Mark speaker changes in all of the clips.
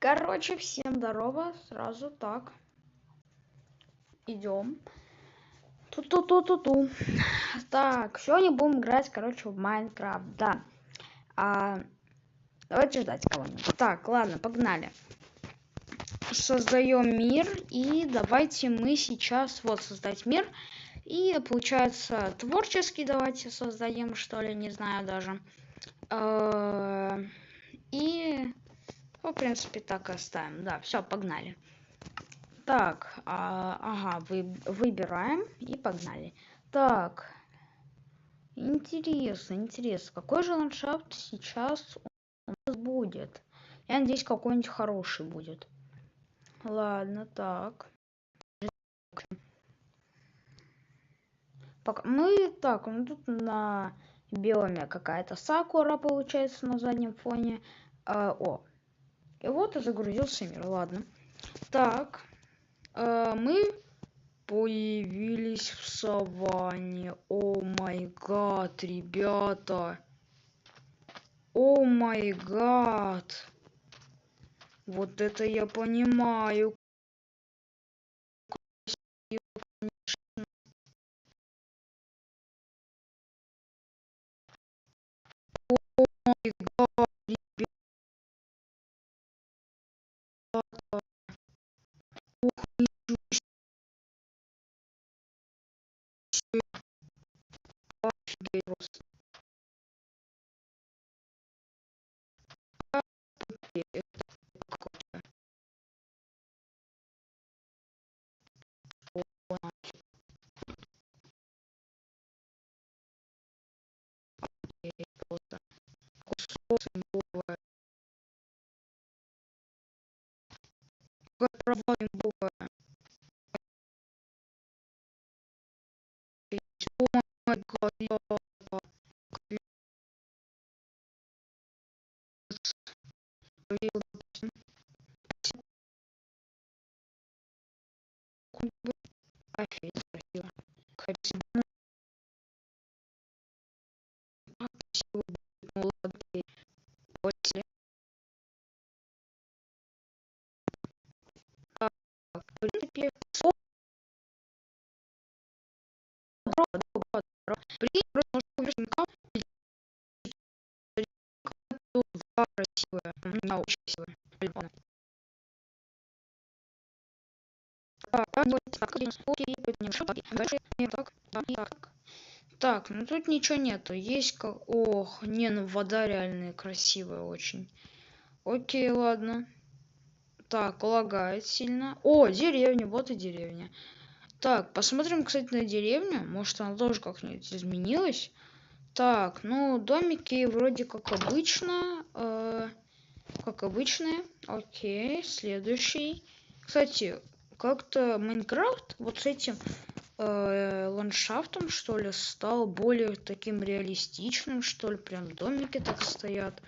Speaker 1: Короче, всем здорово. Сразу так. Идем. Ту-ту-ту-ту-ту. Так, сегодня будем играть, короче, в Майнкрафт. Да. Давайте ждать кого-нибудь. Так, ладно, погнали. Создаем мир. И давайте мы сейчас вот создать мир. И получается творческий давайте создаем, что ли, не знаю даже. И, в принципе, так и оставим. Да, все, погнали. Так, ага, выбираем и погнали. Так, интересно, какой же ландшафт сейчас у нас будет? Я надеюсь, какой-нибудь хороший будет. Ладно, так. Пока мы так, ну тут на биоме какая-то сакура получается на заднем фоне. И вот и загрузился мир. Ладно. Так, мы появились в саванне. О май гад, ребята. О май гад. Вот это я понимаю. О май гад, ребята. Ух, ничего себе. Офигеть просто. Это какой-то. О, офигеть просто. Кусок имбовая. Какая трава имбовая. О май гад, ребята. Офигеть, красиво. Красиво. Красиво. Молодцы. После. Так, в принципе, прикинь, просто можно увидеть щенка, два красивая. У меня очень красивая. Прикольно. Так, ну тут ничего нету. Есть как... Ох, не, ну вода реальная красивая очень. Окей, ладно. Так, лагает сильно. О, деревня, вот и деревня. Так, посмотрим, кстати, на деревню. Может, она тоже как-нибудь изменилась. Так, ну, домики вроде как обычно. Как обычные. Окей, следующий. Кстати, как-то Майнкрафт вот с этим ландшафтом, что ли, стал более таким реалистичным, что ли. Прям домики так стоят.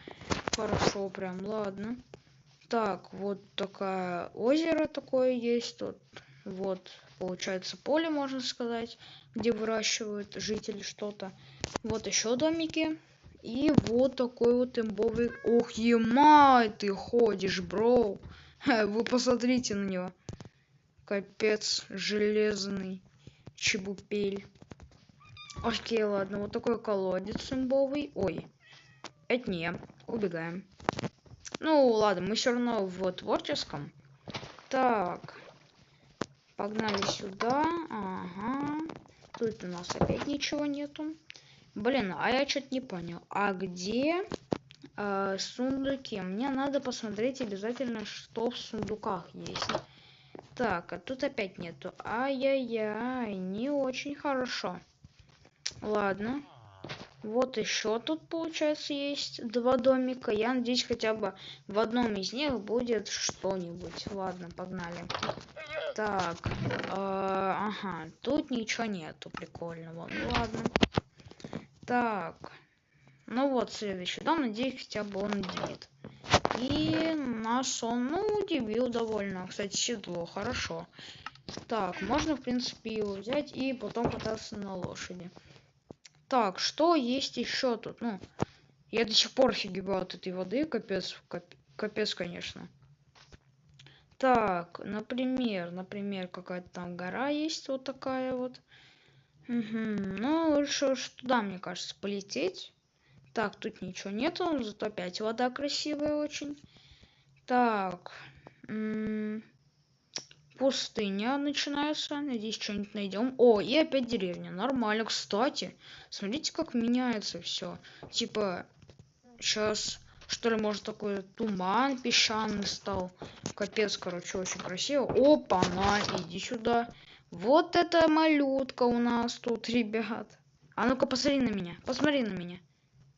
Speaker 1: Хорошо, прям, ладно. Так, вот такое озеро такое есть тут. Вот, получается, поле, можно сказать, где выращивают жители что-то. Вот еще домики. И вот такой вот имбовый... Ох, ема, ты ходишь, бро. Вы посмотрите на него. Капец, железный чебупель. Окей, ладно, вот такой колодец имбовый. Ой, это не, убегаем. Ну, ладно, мы все равно в творческом. Так, погнали сюда. Ага. Тут у нас опять ничего нету. Блин, а я что-то не понял. А где сундуки? Мне надо посмотреть обязательно, что в сундуках есть. Так, а тут опять нету. Ай-яй-яй, не очень хорошо. Ладно. Вот еще тут, получается, есть два домика. Я надеюсь, хотя бы в одном из них будет что-нибудь. Ладно, погнали. Так, ага, тут ничего нету прикольного. Ну ладно. Так, ну вот следующий дом. Надеюсь, хотя бы он удивит. И нас он, ну, удивил довольно. Кстати, седло, хорошо. Так, можно, в принципе, его взять и потом кататься на лошади. Так, что есть еще тут? Ну, я до сих пор офигеваю от этой воды. Капец, капец, конечно. Так, например, какая-то там гора есть вот такая вот. Мгм. Ну, лучше уж туда, мне кажется, полететь. Так, тут ничего нету, зато опять вода красивая очень. Так, пустыня начинается. Надеюсь, что-нибудь найдем. О, и опять деревня. Нормально, кстати. Смотрите, как меняется все. Типа, сейчас, что ли, может, такой туман песчаный стал. Капец, короче, очень красиво. Опа-на, иди сюда. Вот эта малютка у нас тут, ребят. А ну-ка, посмотри на меня. Посмотри на меня.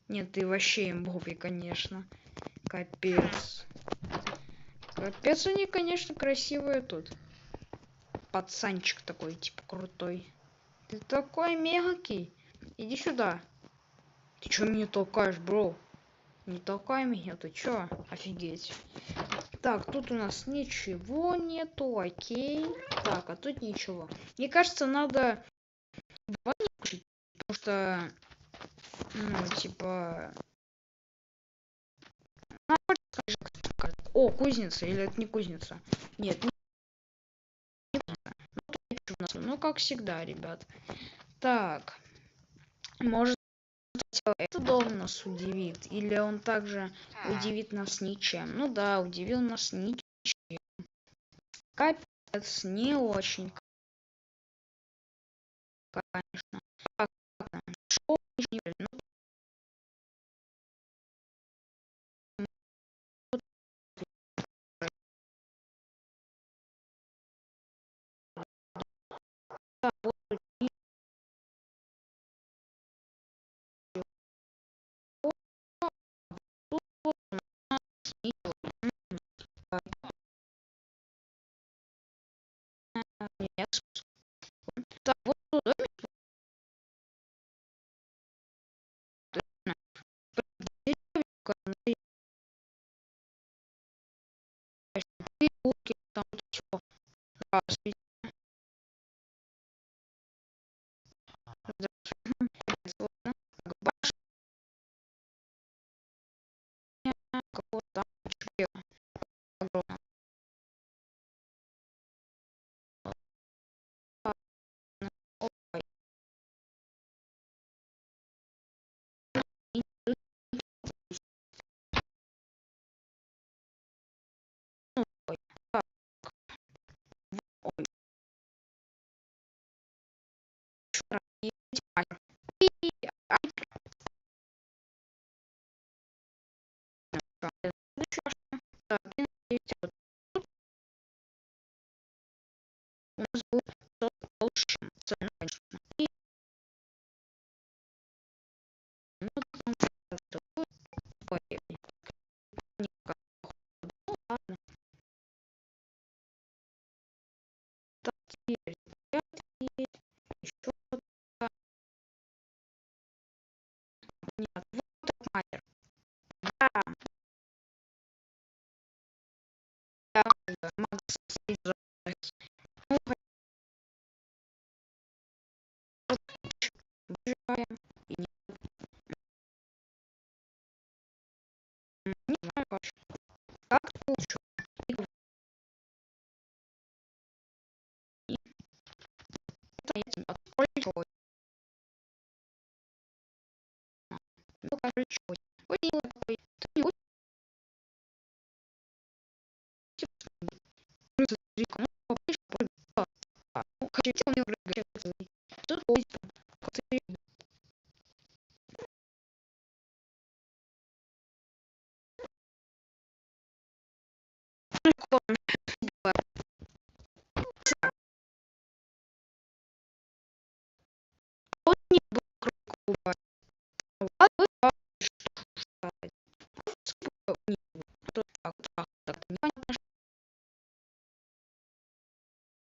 Speaker 1: Нет, ты вообще имбовый, конечно. Капец. Капец, они, конечно, красивые тут. Пацанчик такой, типа, крутой. Ты такой мелкий. Иди сюда. Ты чё меня толкаешь, бро? Не толкай меня, ты чё? Офигеть. Так, тут у нас ничего нету, окей. Так, а тут ничего. Мне кажется, надо ванну включить, потому что, ну, типа... О, кузница, или это не кузница? Нет, не у нас. Ну, как всегда, ребят. Так, может, этот дом нас удивит, или он также удивит нас ничем? Ну да, удивил нас ничем. Капец, не очень, конечно. Так, шоу, ну, да, вот тут вот ничего. Нет. Так, вот тут домик, там вот всё. Здравствуйте. Ладно. Так, башня какого-то там чела огромного. Ой, и тут, ой, так, ой, чё, едете, мастер? И, а, следующее, так, и надеюсь, вот у нас был тот волшебный, конечно. И, ну, там что-то такое, никак. Ну, ладно, так, теперь, еще нет, вот этот мастер. Да, да, Макс, ну, выживаем. И не знаю, как лучше. И это этим открою. Ну, короче, ой, такой, ты не хочешь смотреть, ну, попробуешь, ну, хочу, он не прыгает. Тут ой, коты, прикольно. Он не был круглый. Ладно, сказать. Не было. То так, непонятно, что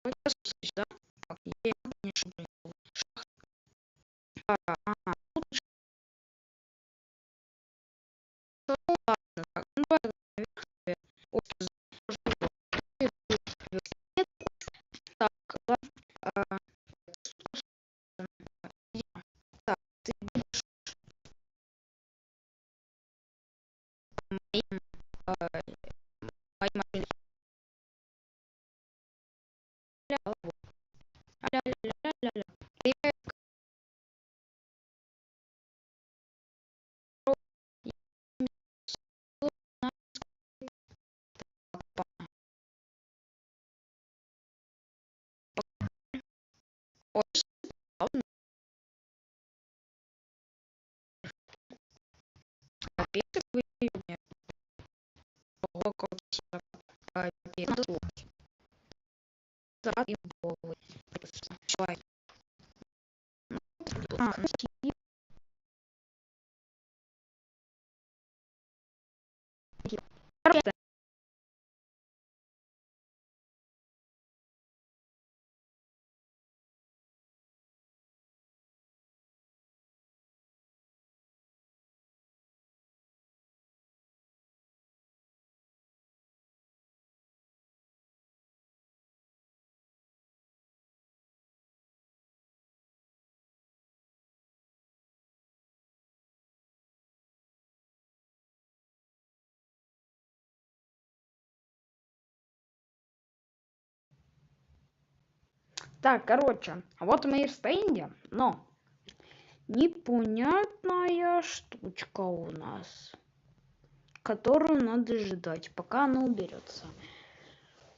Speaker 1: я слушаюсь, да? Так, я, конечно, блин. Ага, ну ладно, так, ну давай наверх себе. Ой, нет, так, ладно, я, так, ты моим, моим Ой, славно, капец, как вы мне. Ого, как сильно, капец, надо слушать. Да, и головы. Давай. Ну, короче, так, короче, вот мы и в стенде, но непонятная штучка у нас, которую надо ждать, пока она уберется.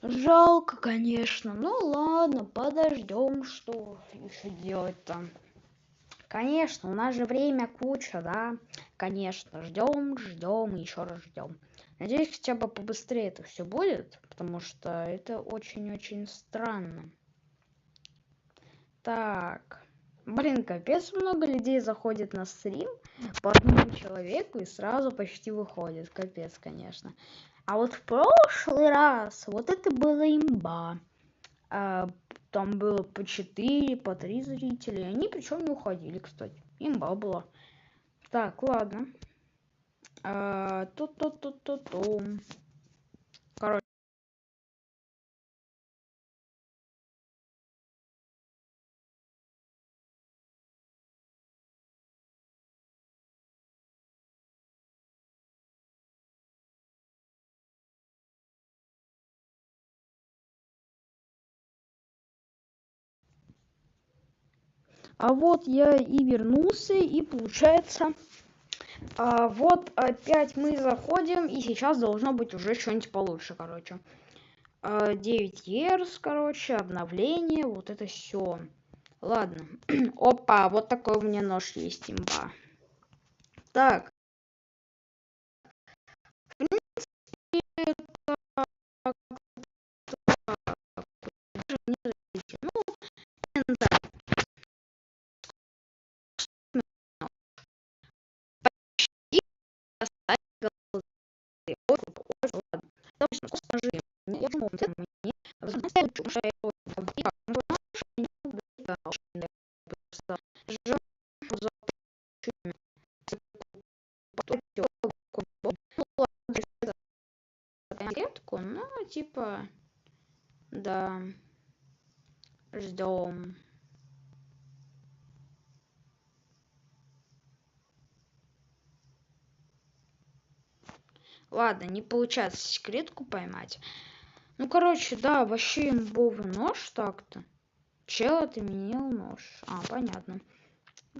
Speaker 1: Жалко, конечно. Ну ладно, подождем, что еще делать там. Конечно, у нас же время куча, да? Конечно, ждем, ждем и еще раз ждем. Надеюсь, хотя бы побыстрее это все будет, потому что это очень-очень странно. Так. Блин, капец много людей заходит на стрим по одному человеку и сразу почти выходит. Капец, конечно. А вот в прошлый раз вот это было имба. А, там было по 4, по 3 зрителя. И они причем не уходили, кстати. Имба была. Так, ладно. Тут. Короче. А вот я и вернулся, и получается, вот опять мы заходим, и сейчас должно быть уже что-нибудь получше, короче. 9 years, короче, обновление, вот это все. Ладно. Опа, вот такой у меня нож есть, имба. Так. В принципе, даже не зайти. Ну, я не знаю, почти оставить голодные. Ой, ой, ладно. Допустим, скажи, я думаю, ты мне разноставить, что я его побил, ну, знаешь, не буду, очень просто жжём за чуть-чуть. Потом ну, ладно, конфетку, ну, типа, да, ждем. Ладно, не получается секретку поймать. Ну, короче, да, вообще имбовый нож так-то. Чел отменил нож. Понятно.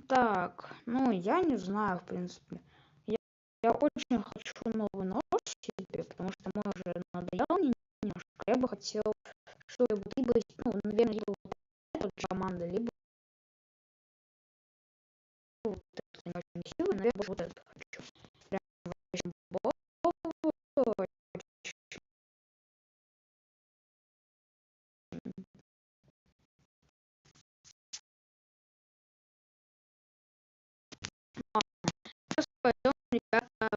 Speaker 1: Так, ну, я не знаю, в принципе. Я очень хочу новый нож себе, потому что мой уже надоел мне немножко. Я бы хотел что-нибудь, либо, ну, наверное, либо вот эту команду, либо вот это не очень сильно, наверное, вот это хочу. Прям очень имбовый. Сейчас пойдем, ребята,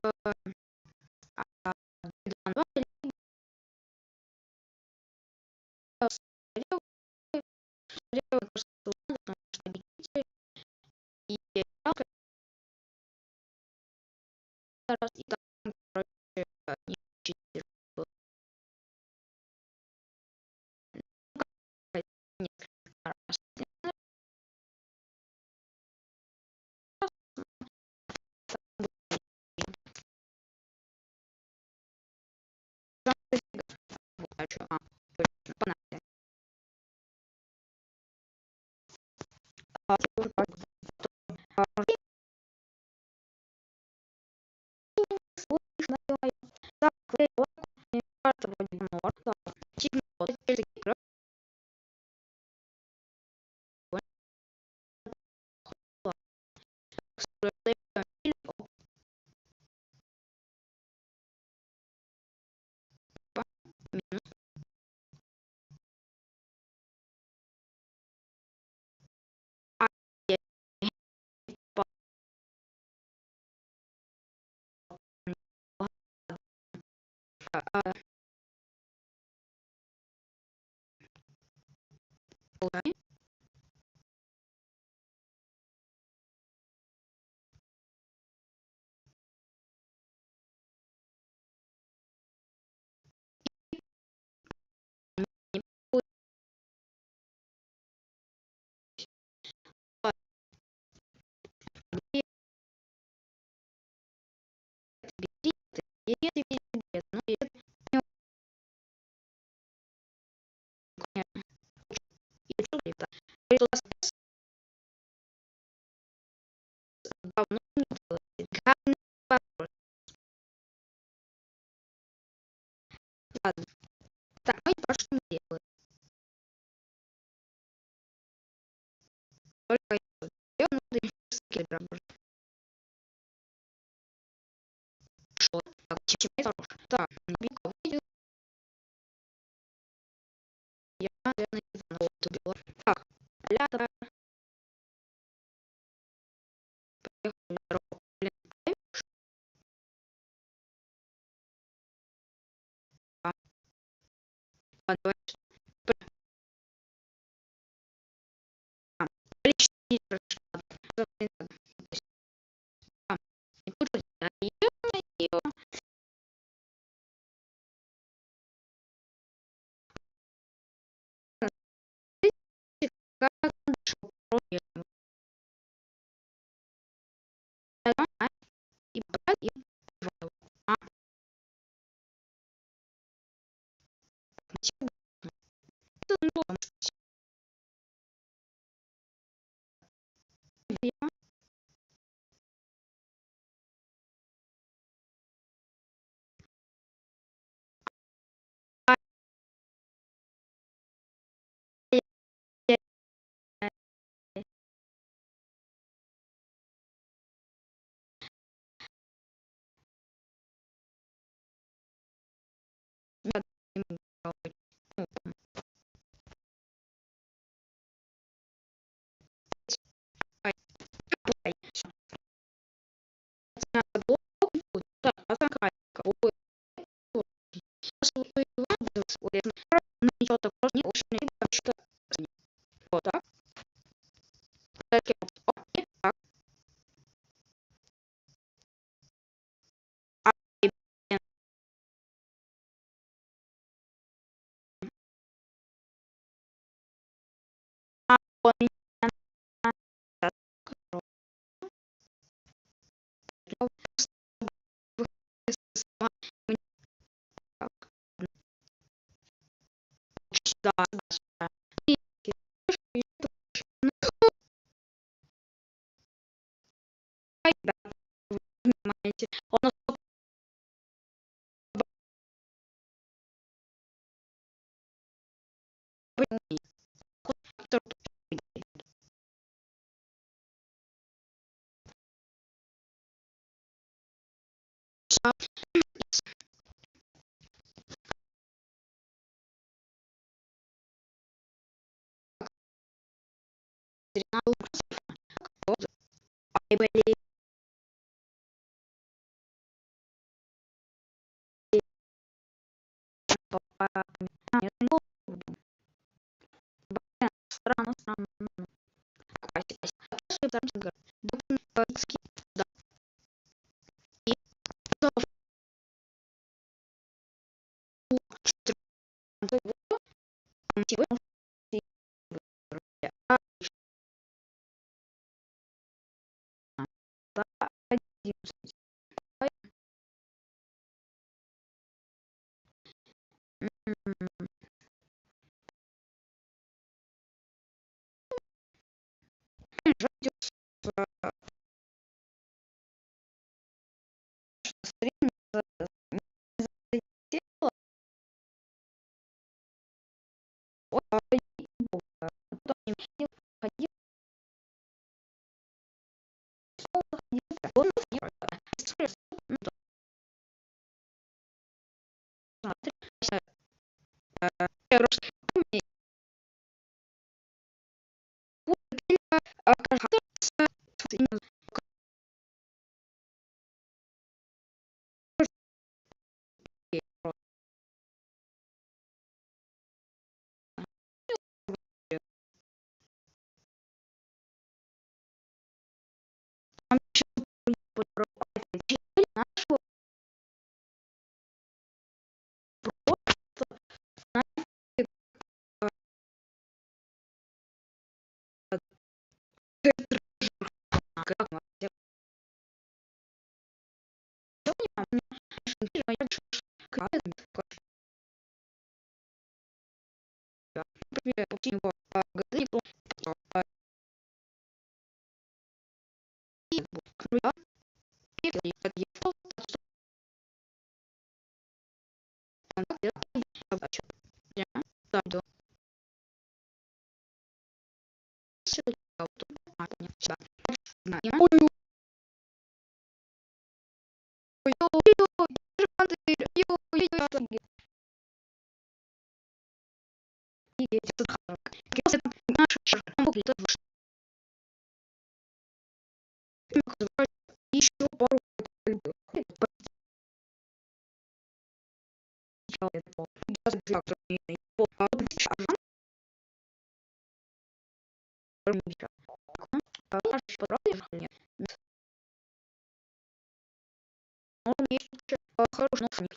Speaker 1: и раз, и там, короче, не читер был. Несколько раз. Точно, погнали. А, ой, не получилось. Билеты, билеты. Ну, билет, ну, конечно, и учёба, и да. Говорит, у нас тест давно не делали. Главный вопрос. Ладно. Так, ну и то, что мы делаем. Только я надо скидывать. Хорошо. Так, чем это хорошо? Так, никого не я, наверное, Иванова убила. Так, ля, давай, поехали. Блин, а, ладно, давай. А, количество не прошло. А, не буду, да, её, как нашел проблему. А, и брат, и Иванова. А, мотив, это, ну, потому что я, а, я, я не могу говорить. Ну, ай, ай, всё. Надо было будет. Так, оценка. Ой, ой. Сейчас вот Иван, ой, ну, ничего такого не очень не что вот так. Так, окей, так. А, и, блин, а, он меня сейчас скажу. Ну, сама мне так, сюда, сюда. И, и, ну, да, вы понимаете, он настолько больной, который сам тренировал, вот, а болели, нет, ну, блин, странно, странно, ну, Вася, Вася, а что я там говорю? Да, и снова сегодня да, 11. Радиус стрим залетела, ой, потом не ходил, снова ходил, он ну, смотри, я просто помню, кажется, Как мы делаем? Например, пути его годы, еще пару хороший, но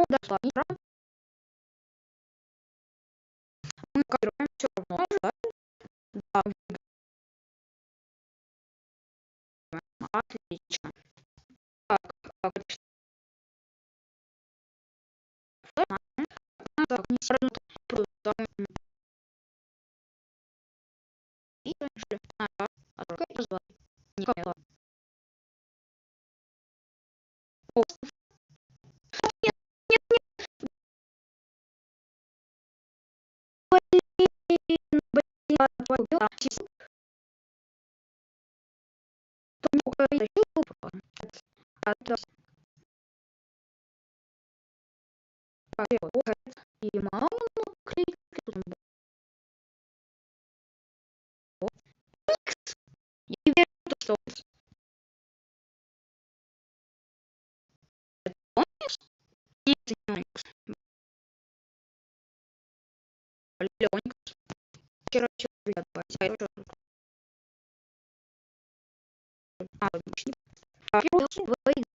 Speaker 1: ну да, мы кодируем все равно, да, да, отлично. Так, так, не сразу там и дальше. А только это звать. Никак. О, нет, нет, блин, а, только это и мама кричит, я верю, что он нет, не Леник, короче,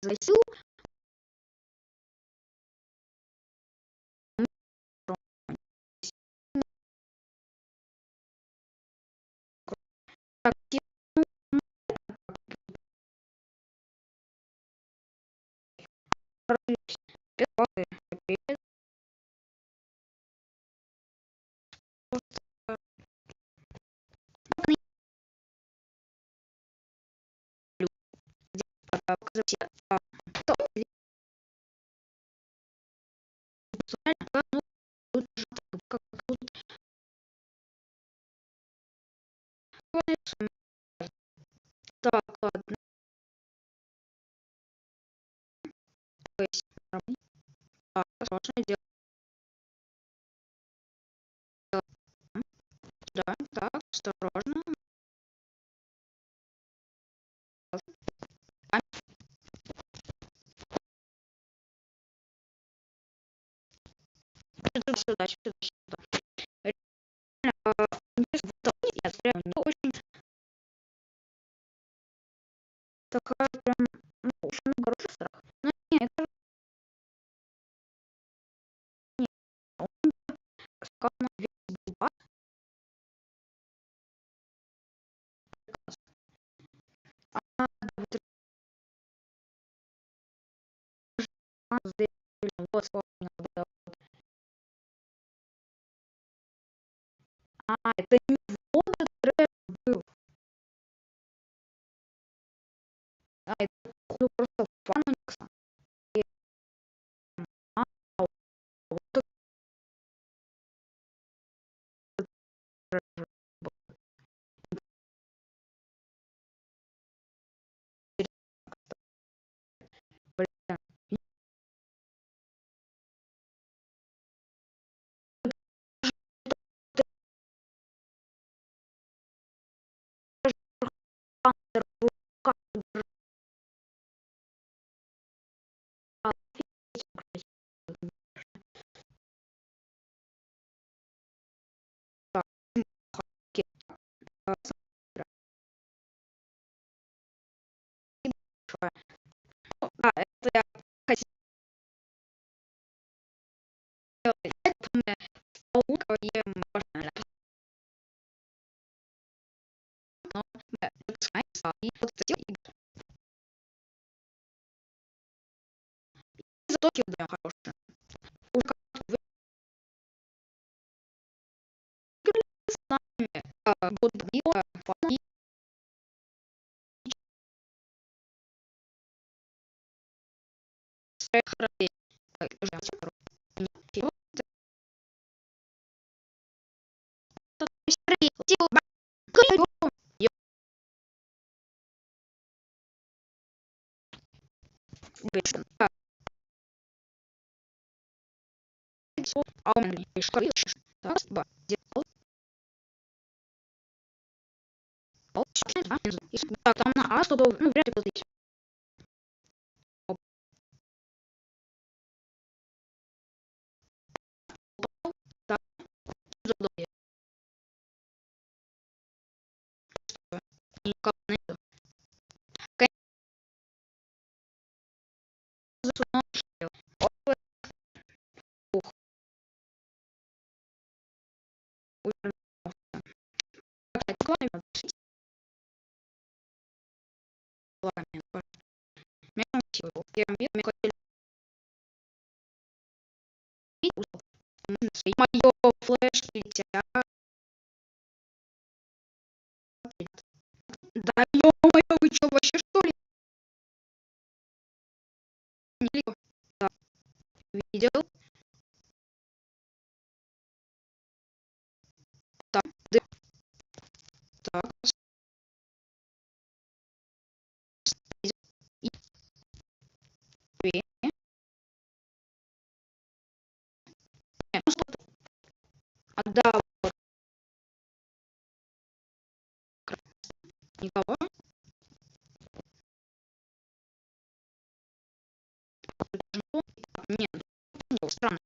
Speaker 1: засил так, ладно, сложное дело, да, так, осторожно, сюда, сюда. Нет, прям не очень такая прям, ну, очень хороший страх. Но нет, это не он сказано весь зуба, а вот вспомнил, да. Это не вода трек был, это походу просто фан у Никса. И, а, вот это блин, Зато да, хорошая. Уже как выиграли с нами год Данила, и Харрей. А он мне так, так, там на А 100 долларов, ну, вряд ли кто-то есть. Так, 100 долларов. Никого нету. Ух, Моё флешки летят. Да ё-моё, вы чё, вообще что ли? Да, видел. Так, да, так, и две. Нет, ну стоп. Да, вот, никого. Нет, ну, странно.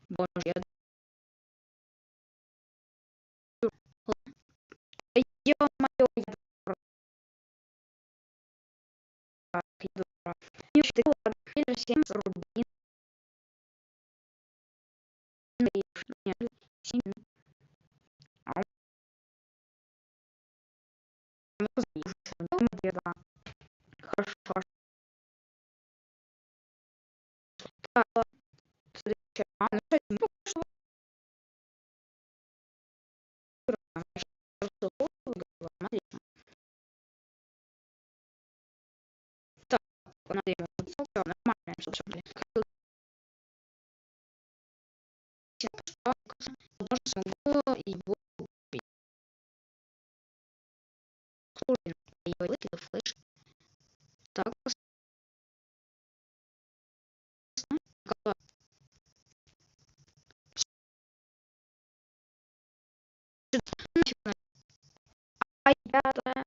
Speaker 1: Боже, я ё-моё, я дурак, я дурак. Не считала, например, 7 рублей. Нет, 7. А он да. Хорошо. Так, следующее. Ну, кстати, мы пока что выигрываем. Так, надо ему всё нормально, собственно. Возможно, смогу его убить. Слушай, его выкиду флеш. Так, как нафиг. Ай, ребята.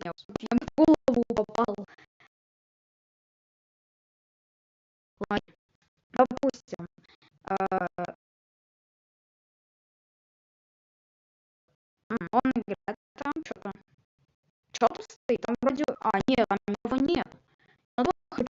Speaker 1: Я в голову попал. Ладно, допустим. Он играет там что-то. Что-то стоит. Там вроде... А, нет, там его нет. Ну, хоть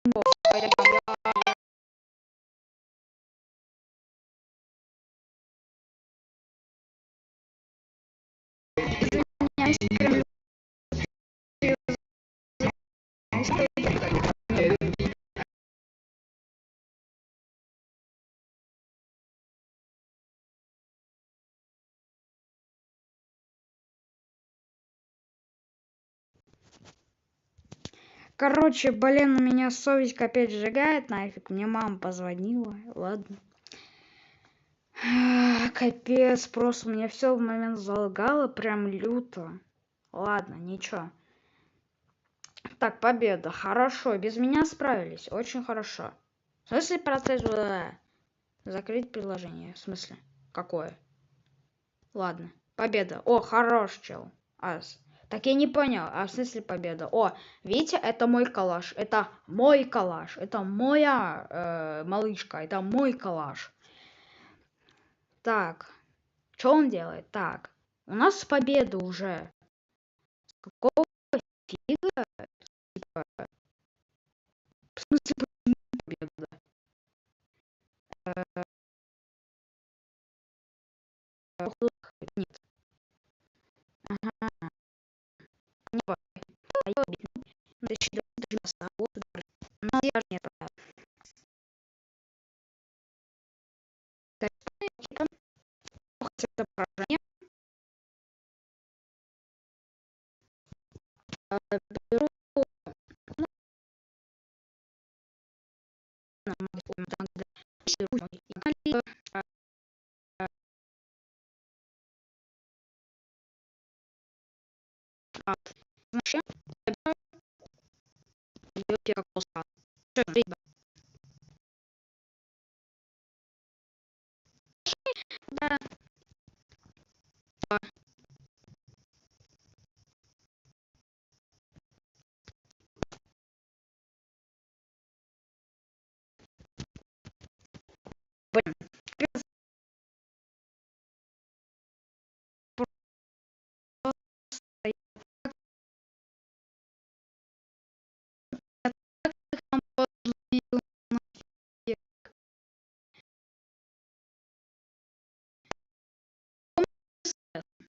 Speaker 1: короче, блин, у меня совесть опять сжигает нафиг. Мне мама позвонила. Ладно. Капец, просто у меня все в момент залагало прям люто. Ладно, ничего. Так, победа. Хорошо, без меня справились. Очень хорошо. В смысле процесс... Закрыть приложение. В смысле? Какое? Ладно. Победа. О, хорош, чел. Так я не понял. А в смысле победа? О, видите, это мой калаш. Это мой калаш. Это моя малышка. Это мой калаш. Так. Что он делает? Так. У нас победа уже. Какого фига? Типа, в смысле, почему победа? Э, Нет. Ага. Не важно. А я обидно. Надо еще для нас, вот удар. Но я же не это. Так, окей, это поражение. Беру, ну, там, где значит, берете как просто. Да, блин, просто я так вам позлил на всех.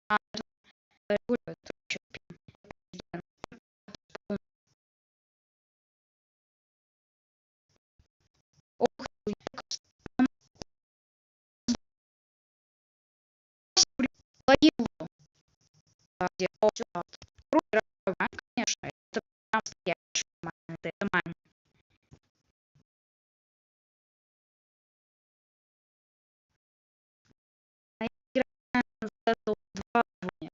Speaker 1: А, это вообще пиздец. Ох, ловил, где рубер, конечно, это прям настоящий майн, это майн. А игра за 2 уровня.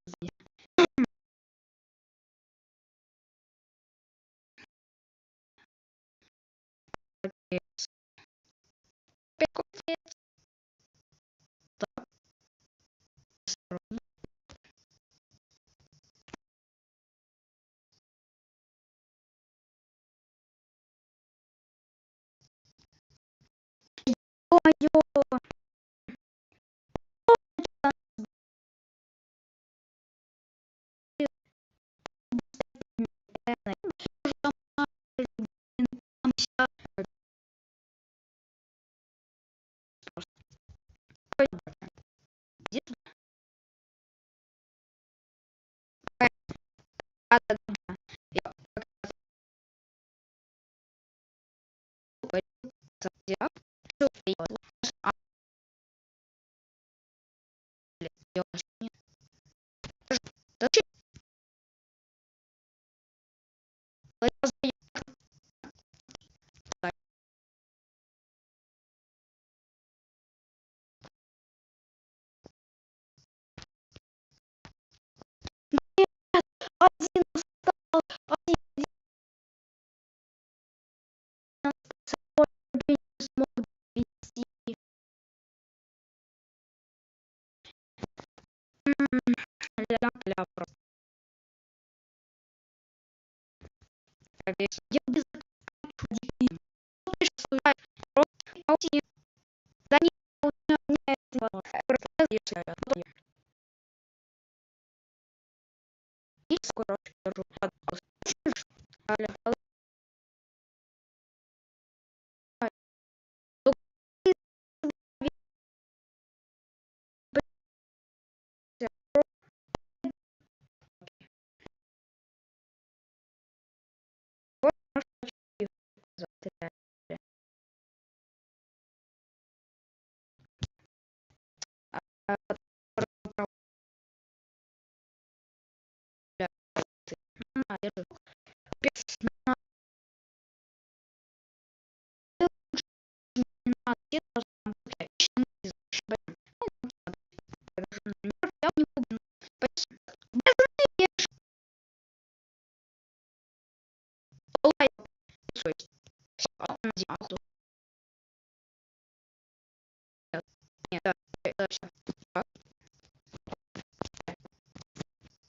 Speaker 1: Капец. Опять капец. Так, осторожно. Ё-моё! Один остался, один собой не смог довести. Ля-ля просто. Я без один. Ты что, просто да не, у меня этого просто и скоро держу. Нет, да, это всё. Так.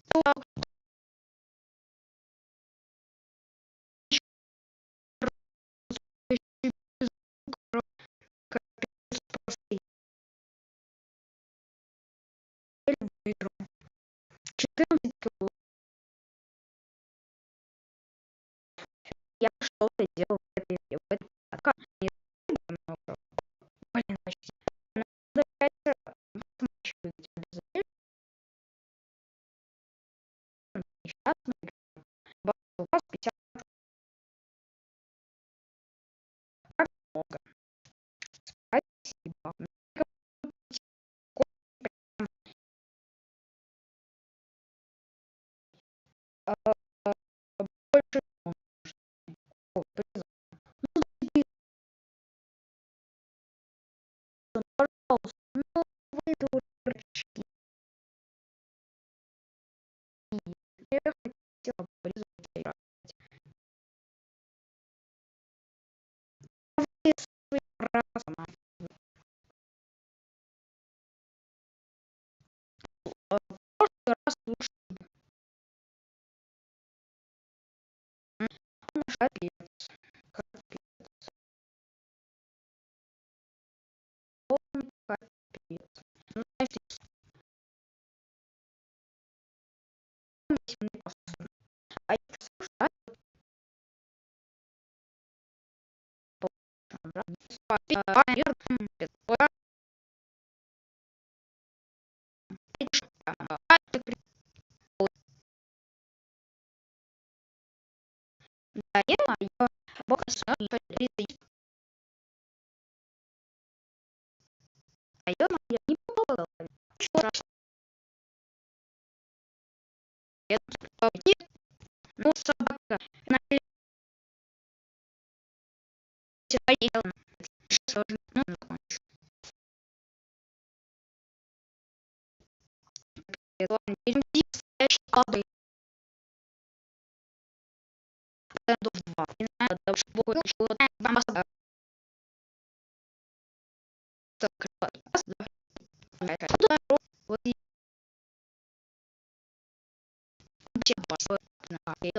Speaker 1: Просто 14 Я что-то делал в этой игре. В этой подкаст не много. Блин, почти. Надо опять смачивать обязательно. Сейчас мы играем. У вас 50 как много. Спасибо. Больше пожалуйста, ну вы дурачки. Я хотела пользоваться играть. Вы своим разумом. В прошлый раз лучше капец. Капец. Он капец. Ну, знаете, вспомните мне просто. А я слушаю, да, я мою бога а я мою не попала. Еще раз. Я нет, ну собака на лесе поела. Сейчас уже ну, закончу. Ладно, перейди к следующей кладой. До 2. Не знаю, да, что будет, что вам осталось. Так, раз, два, вот и чем пошел. Это ну, а ты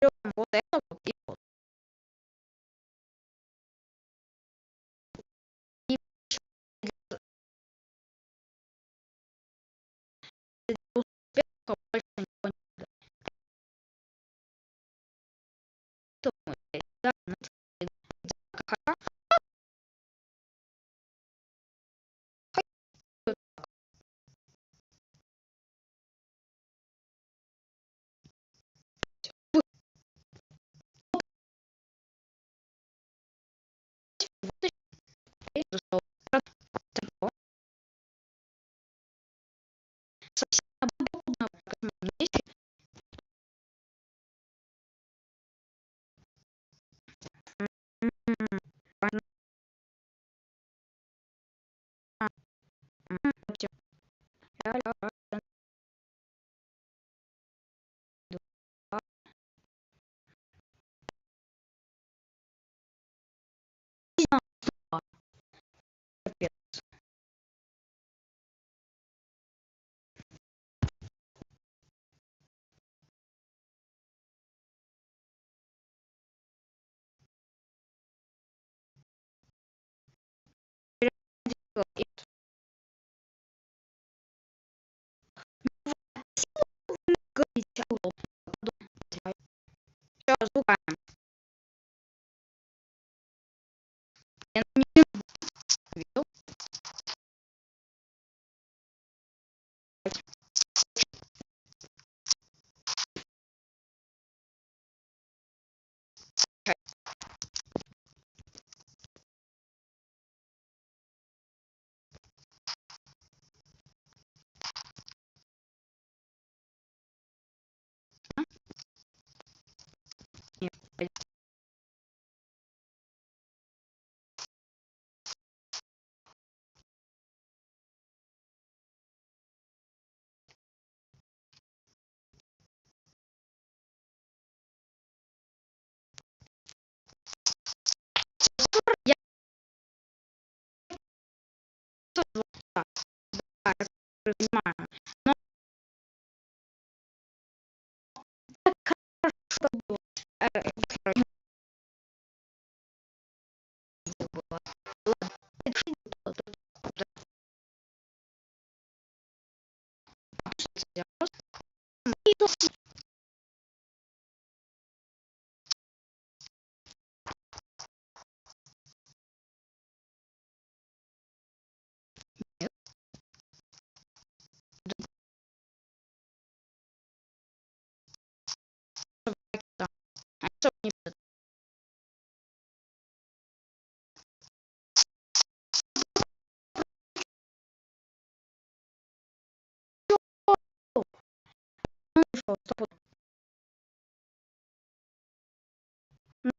Speaker 1: берем вот это вот и вот. И успеха больше ничего не думаю. Да, совсем удобно, как вместе. Все, звука. Я не видел. Я тоже да, да, я понимаю. Но так хорошо было. Не было. Ладно, это было тут, да, я просто нет, да. Они особо не пришел, стоп, ну,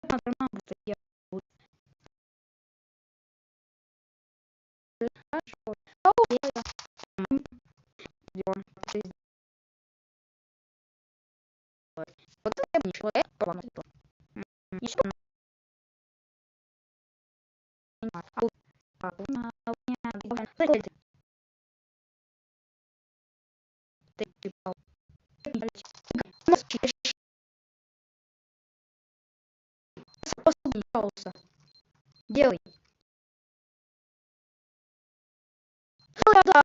Speaker 1: надо нам будет я буду хорошо. Идем. Вот это не человек, по-моему. Еще пожалуйста, делай. Да,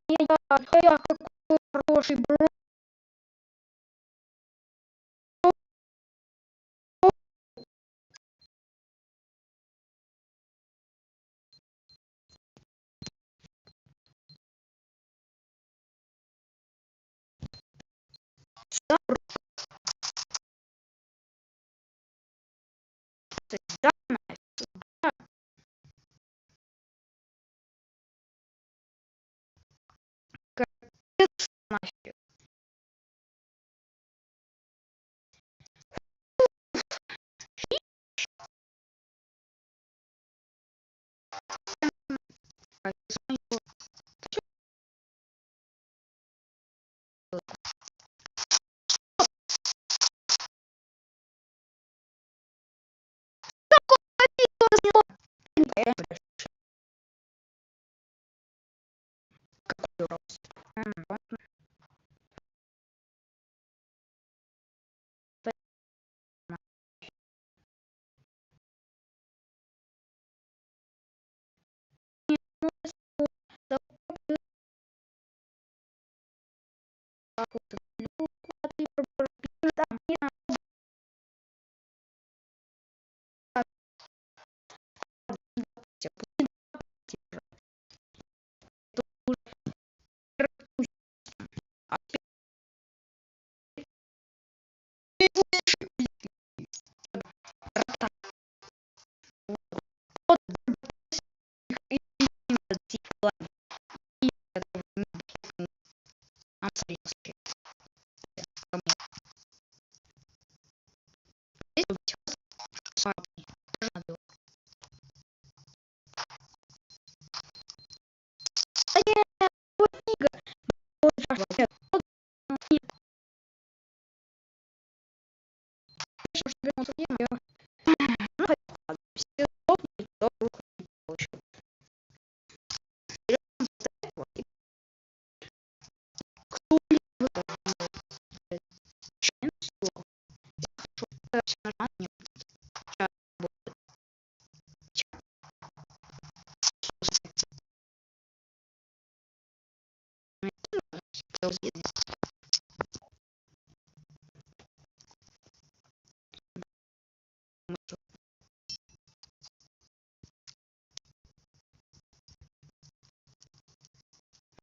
Speaker 1: я какой хороший бро. Да, просто, да, да, капец нафиг.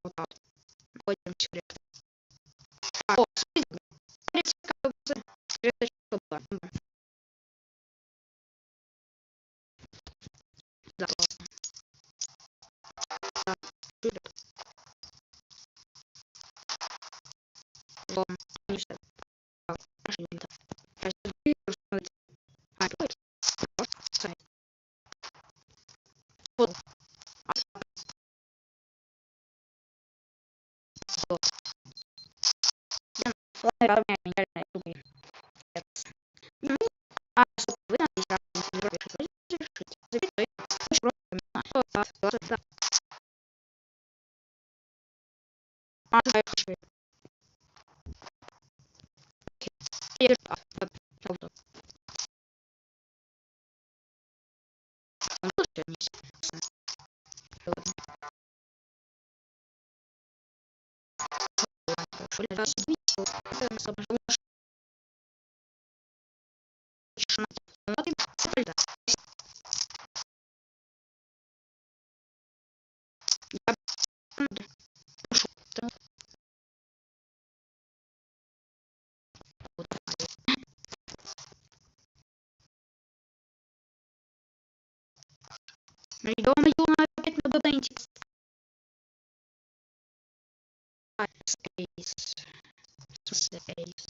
Speaker 1: Вот так. Ходим через. О, смотрите, клеточка была. Да, классно. Да, супер. Ладно, не все. Нашли это. Сейчас вижу, смотрите. А, вот. Вот, сайт. Вот. Вот. Ладно, равняй меня на ютубе. Ну, а, стоп, вы надо еще раз разрешить. Ё-моё, опять надо найти Space. Space.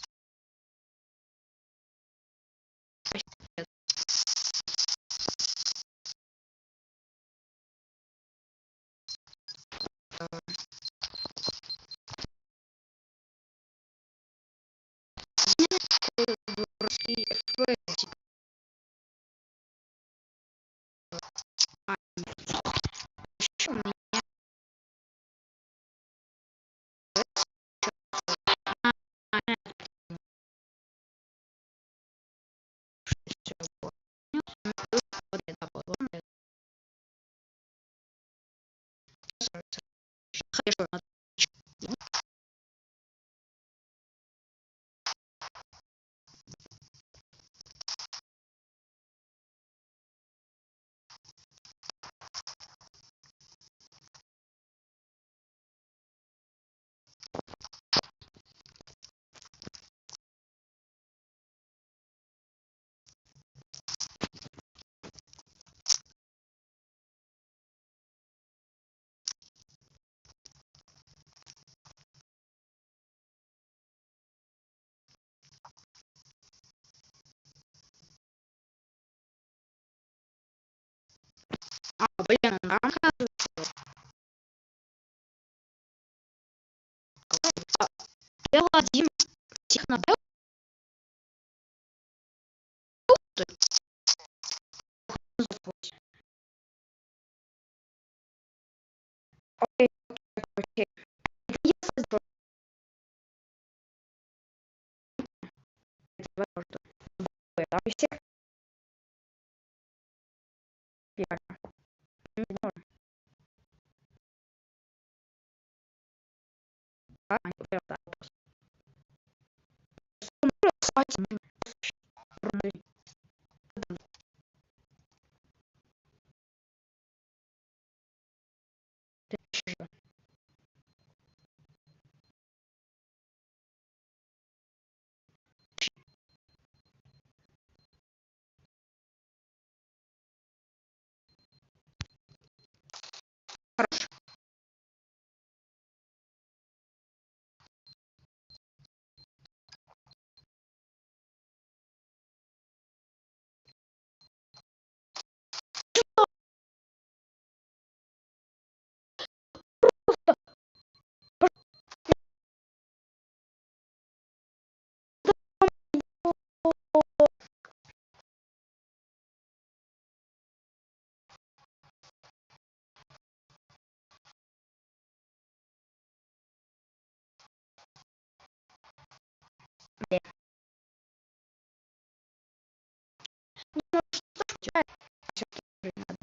Speaker 1: Русский FPS. Ещё у меня всё. Вот это вот. Хорошо, блин, оказывается. Белый один технобел. Окей, окей. Я создал это все верно.